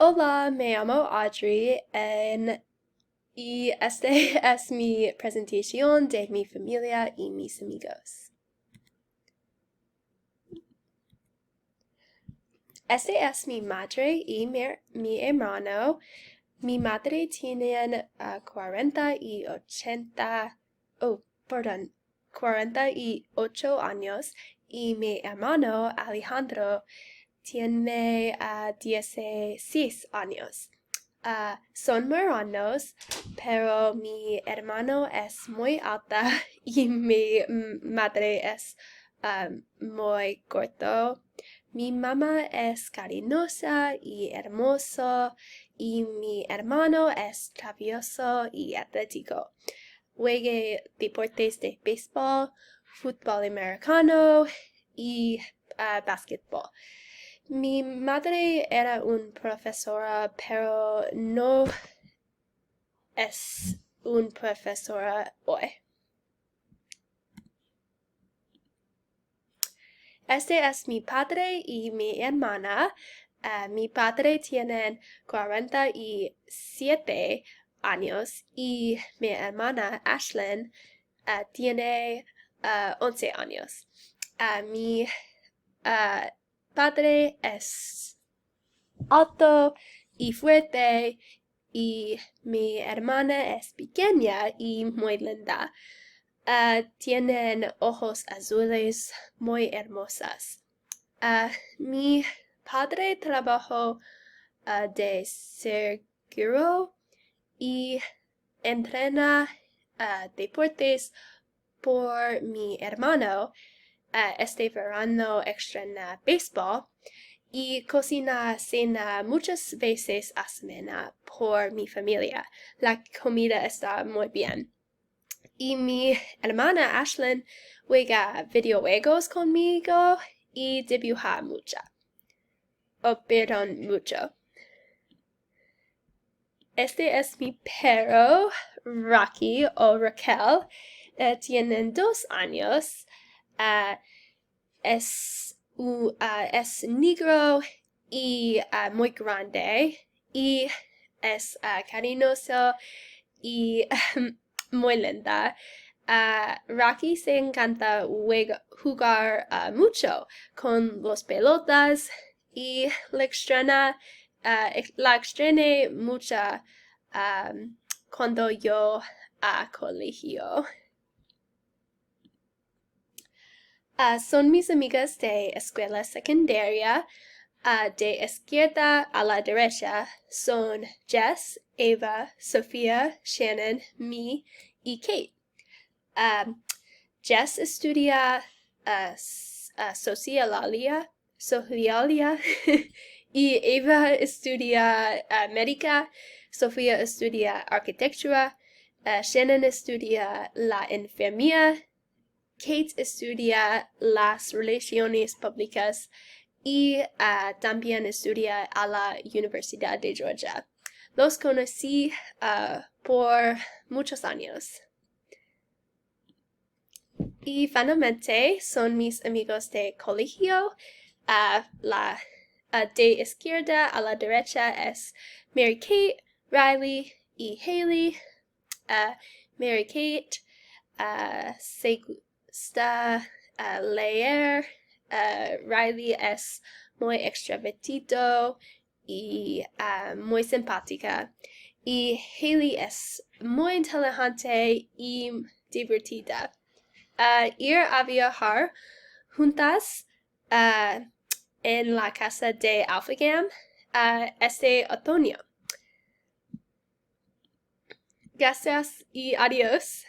Hola, me llamo Audrey y este es mi presentación de mi familia y mis amigos. Este es mi madre y mi hermano. Mi madre tiene 48 años y mi hermano Alejandro tiene 16 años. Son muy hermanos, pero mi hermano es muy alta y mi madre es muy corto. Mi mamá es cariñosa y hermoso y mi hermano es travieso y atlético. Juega deportes de béisbol, fútbol americano y básquetbol. Mi madre era una profesora, pero no es una profesora hoy. Este es mi padre y mi hermana. Mi padre tiene 47 años y mi hermana Ashlyn tiene 11 años. Mi padre es alto y fuerte y mi hermana es pequeña y muy linda. Tienen ojos azules muy hermosas. Mi padre trabajó de seguro y entrena deportes por mi hermano. Este verano estrena béisbol y cocina cena muchas veces a semana por mi familia. La comida está muy bien. Y mi hermana Ashlyn juega videojuegos conmigo y dibuja mucho. Mucho. Este es mi perro, Rocky o Raquel. Tienen 2 años. Es negro y muy grande y es cariñoso y muy linda. Rocky se encanta jugar mucho con las pelotas y la estrené mucho cuando yo a colegio. Son mis amigas de escuela secundaria. De izquierda a la derecha son Jess, Eva, Sofía, Shannon, me y Kate. Jess estudia socialia y Eva estudia médica. Sofía estudia arquitectura. Shannon estudia la enfermería. Kate estudia las relaciones públicas y también estudia a la Universidad de Georgia. Los conocí por muchos años. Y finalmente son mis amigos de colegio. De izquierda a la derecha es Mary Kate, Riley y Haley. Mary Kate se gusta leer. Riley es muy extrovertido y muy simpática. Y Haley es muy inteligente y divertida. Ir a viajar juntas en la casa de Alphagam este otoño. Gracias y adiós.